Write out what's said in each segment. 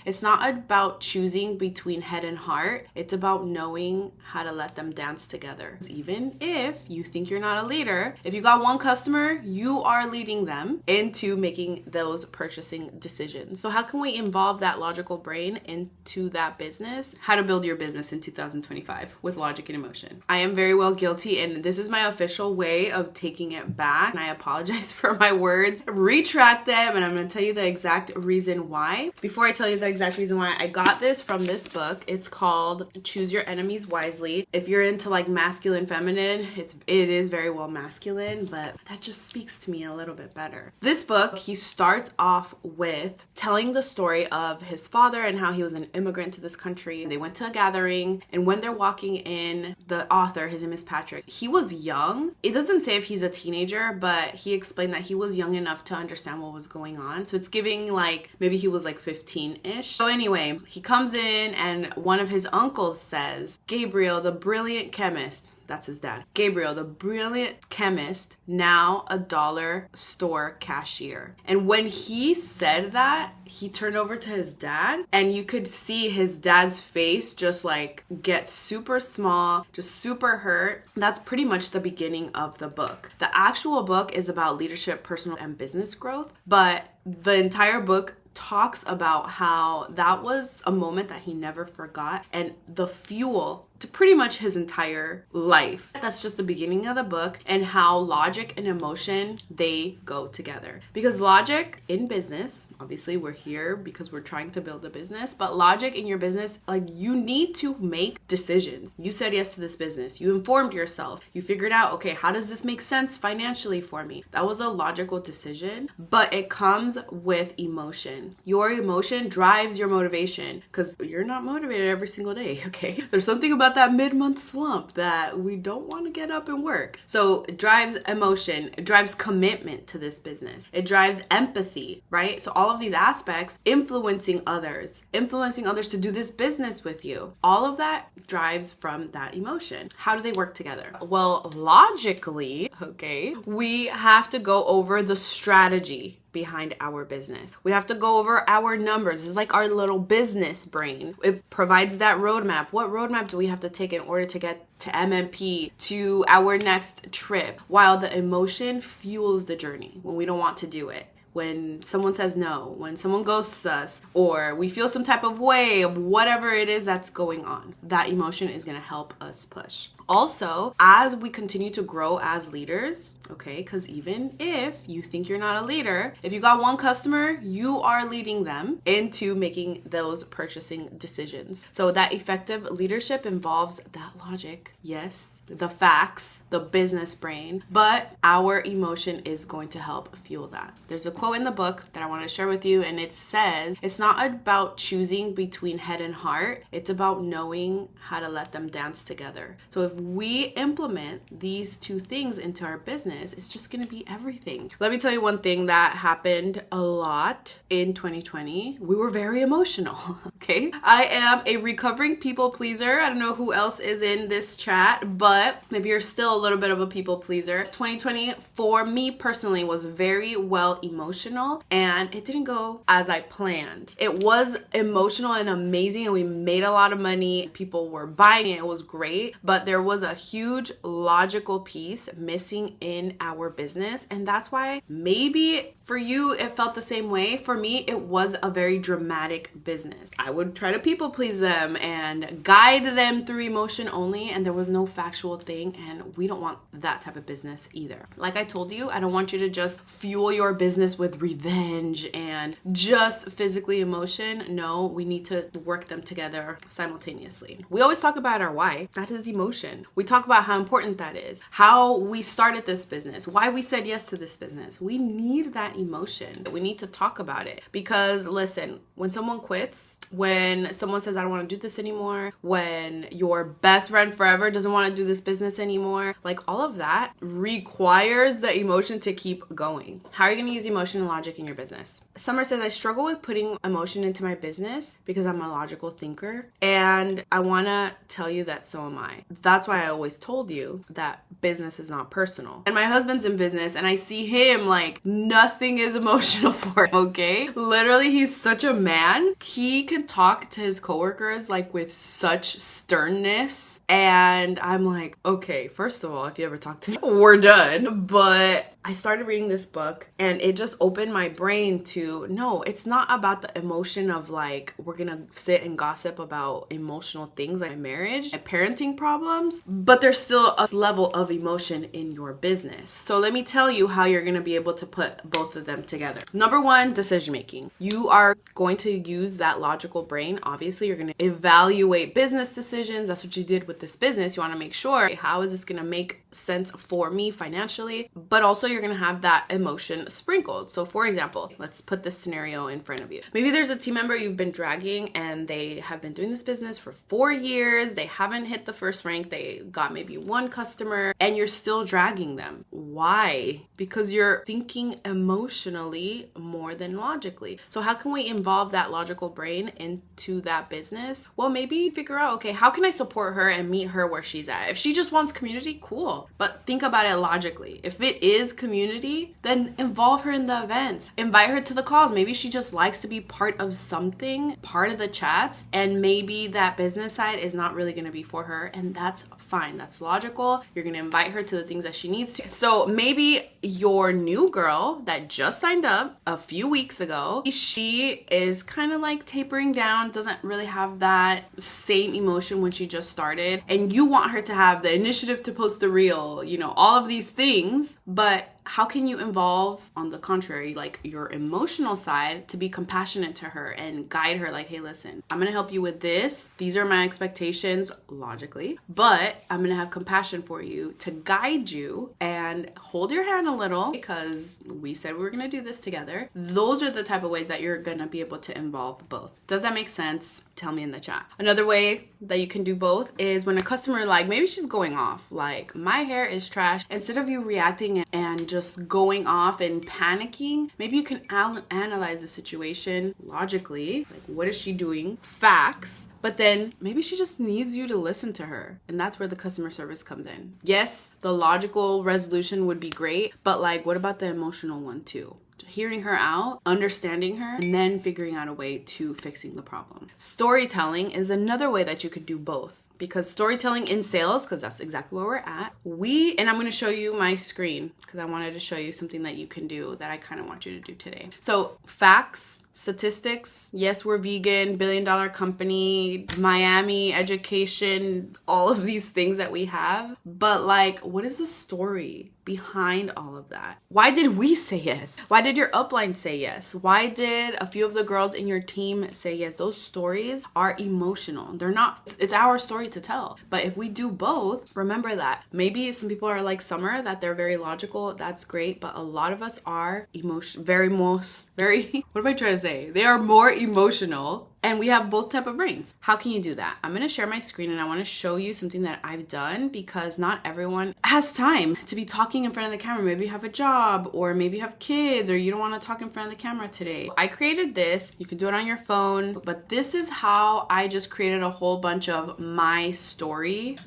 It's not about choosing between head and heart. It's about knowing how to let them dance together. Even if you think you're not a leader, if you got one customer, you are leading them into making those purchasing decisions. So how can we involve that logical brain into that business? How to build your business in 2025 with logic and emotion. I am very well guilty, and this is my official way of taking it back. And I apologize for my words. Retract them, and I'm going to tell you the exact reason why. Before I tell you the exact reason why, I got this from this book. It's called Choose Your Enemies Wisely. If you're into like masculine, feminine, it is very well masculine, but that just speaks to me a little bit better. This book, he starts off with telling the story of his father and how he was an immigrant to this country. They went to a gathering, and when they're walking in, the author, his name is Patrick, he was young. It doesn't say if he's a teenager, but he explained that he was young enough to understand what was going on. So it's giving like, maybe he was like 15-ish. So anyway, he comes in and one of his uncles says, Gabriel, the brilliant chemist, that's his dad. Gabriel, the brilliant chemist, now a dollar store cashier. And when he said that, he turned over to his dad, and you could see his dad's face just like get super small, just super hurt. That's pretty much the beginning of the book. The actual book is about leadership, personal, and business growth, but the entire book talks about how that was a moment that he never forgot and the fuel to pretty much his entire life. That's just the beginning of the book, and how logic and emotion, they go together. Because logic in business, obviously we're here because we're trying to build a business, but logic in your business, like you need to make decisions. You said yes to this business. You informed yourself. You figured out, okay, how does this make sense financially for me? That was a logical decision, but it comes with emotion. Your emotion drives your motivation because you're not motivated every single day, okay? There's something about that mid-month slump that we don't want to get up and work. So it drives emotion, it drives commitment to this business, it drives empathy, right? So all of these aspects, influencing others to do this business with you, all of that drives from that emotion. How do they work together? Well, logically, okay, we have to go over the strategy behind our business. We have to go over our numbers. It's like our little business brain. It provides that roadmap. What roadmap do we have to take in order to get to MMP, to our next trip? While the emotion fuels the journey when we don't want to do it. When someone says no, when someone ghosts us, or we feel some type of way of whatever it is that's going on, that emotion is going to help us push. Also, as we continue to grow as leaders, okay, because even if you think you're not a leader, if you got one customer, you are leading them into making those purchasing decisions. So that effective leadership involves that logic, yes, the facts, the business brain, but our emotion is going to help fuel that. There's a quote in the book that I want to share with you, and it says, it's not about choosing between head and heart. It's about knowing how to let them dance together. So if we implement these two things into our business, it's just going to be everything. Let me tell you one thing that happened a lot in 2020. We were very emotional, okay? I am a recovering people pleaser. I don't know who else is in this chat, but maybe you're still a little bit of a people pleaser. 2020 for me personally was very well emotional, and it didn't go as I planned. It was emotional and amazing, and we made a lot of money. People were buying it. It was great, but there was a huge logical piece missing in our business, and that's why maybe for you it felt the same way. For me, it was a very dramatic business. I would try to people please them and guide them through emotion only, and there was no factual thing, and we don't want that type of business either. Like I told you, I don't want you to just fuel your business with revenge and just physically emotion. No, we need to work them together simultaneously. We always talk about our why. That is emotion. We talk about how important that is, how we started this business, why we said yes to this business. We need that emotion. We need to talk about it, because listen, when someone quits, when someone says I don't want to do this anymore, when your best friend forever doesn't want to do this business anymore, like all of that requires the emotion to keep going. How are you going to use emotion? emotion and logic in your business. Summer says, I struggle with putting emotion into my business because I'm a logical thinker. And I want to tell you that so am I. That's why I always told you that business is not personal. And my husband's in business and I see him like nothing is emotional for him, okay? Literally, he's such a man. He can talk to his coworkers like with such sternness. And I'm like, okay, first of all, if you ever talk to me, we're done. But I started reading this book and it just opened my brain to, no, it's not about the emotion of like, we're gonna sit and gossip about emotional things like marriage and parenting problems, but there's still a level of emotion in your business. So let me tell you how you're gonna be able to put both of them together. Number one, decision making. You are going to use that logical brain. Obviously, you're gonna evaluate business decisions. That's what you did with this business. You wanna make sure, how is this gonna make sense for me financially? But also you're going to have that emotion sprinkled. So for example, let's put this scenario in front of you. Maybe there's a team member you've been dragging and they have been doing this business for 4 years. They haven't hit the first rank. They got maybe one customer and you're still dragging them. Why? Because you're thinking emotionally more than logically. So how can we involve that logical brain into that business? Well, maybe figure out, okay, how can I support her and meet her where she's at? If she just wants community, cool. But think about it logically. If it is community, then involve her in the events. Invite her to the calls. Maybe she just likes to be part of something, part of the chats, and maybe that business side is not really going to be for her, and that's fine. That's logical. You're going to invite her to the things that she needs to. So maybe your new girl that just signed up a few weeks ago, she is kind of like tapering down, doesn't really have that same emotion when she just started, and you want her to have the initiative to post the reel, you know, all of these things, but how can you involve, on the contrary, like your emotional side to be compassionate to her and guide her like, hey, listen, I'm going to help you with this. These are my expectations logically, but I'm going to have compassion for you to guide you and hold your hand a little because we said we were going to do this together. Those are the type of ways that you're going to be able to involve both. Does that make sense? Tell me in the chat. Another way that you can do both is when a customer, like maybe she's going off, like my hair is trash. Instead of you reacting and just going off and panicking, maybe you can analyze the situation logically. Like, what is she doing? Facts. But then maybe she just needs you to listen to her. And that's where the customer service comes in. Yes, the logical resolution would be great, but like, what about the emotional one too? Hearing her out, understanding her, and then figuring out a way to fixing the problem. Storytelling is another way that you could do both. Because storytelling in sales, because that's exactly where we're at, and I'm going to show you my screen because I wanted to show you something that you can do that I kind of want you to do today. So facts, statistics, yes, we're vegan, billion-dollar company, Miami, education, all of these things that we have. But like, what is the story behind all of that? Why did we say yes? Why did your upline say yes? Why did a few of the girls in your team say yes? Those stories are emotional. They're not, it's our story to tell. But if we do both, remember that. Maybe some people are like Summer, that they're very logical. That's great. But a lot of us are very, what am I trying to say? They are more emotional. And we have both type of brains. How can you do that? I'm going to share my screen and I want to show you something that I've done because not everyone has time to be talking in front of the camera. Maybe you have a job or maybe you have kids or you don't want to talk in front of the camera today. I created this. You can do it on your phone, but this is how I just created a whole bunch of my stories.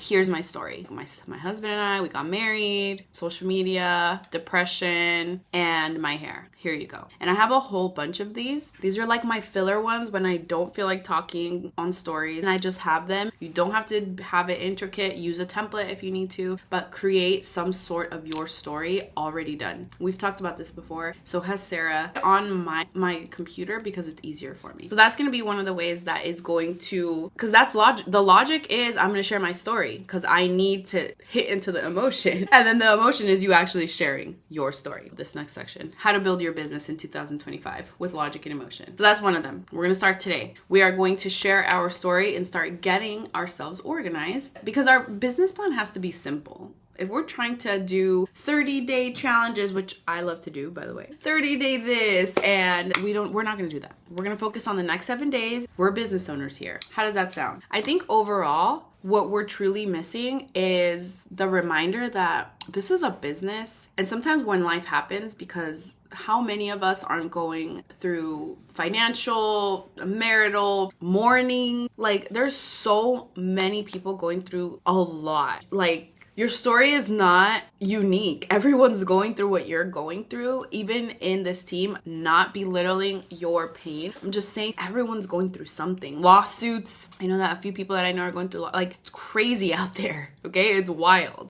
Here's my story. My husband and I, we got married, social media, depression, and my hair. Here you go. And I have a whole bunch of these. These are like my filler ones when I don't feel like talking on stories and I just have them. You don't have to have it intricate. Use a template if you need to, but create some sort of your story already done. We've talked about this before. So has Sarah on my computer because it's easier for me. So that's going to be one of the ways that is going to, because that's logic. The logic is I'm going to share my story because I need to hit into the emotion. And then the emotion is you actually sharing your story. This next section, how to build your business in 2025 with logic and emotion. So that's one of them. We're going to start today. We are going to share our story and start getting ourselves organized because our business plan has to be simple. If we're trying to do 30-day challenges, which I love to do, by the way, 30-day this, and we're not going to do that. We're going to focus on the next 7 days. We're business owners here. How does that sound? I think overall, what we're truly missing is the reminder that this is a business. And sometimes when life happens, because how many of us aren't going through financial, marital, mourning? Like, there's so many people going through a lot. Like, your story is not unique. Everyone's going through what you're going through, even in this team, not belittling your pain. I'm just saying everyone's going through something. Lawsuits. I know that a few people that I know are going through, like, it's crazy out there, okay? It's wild.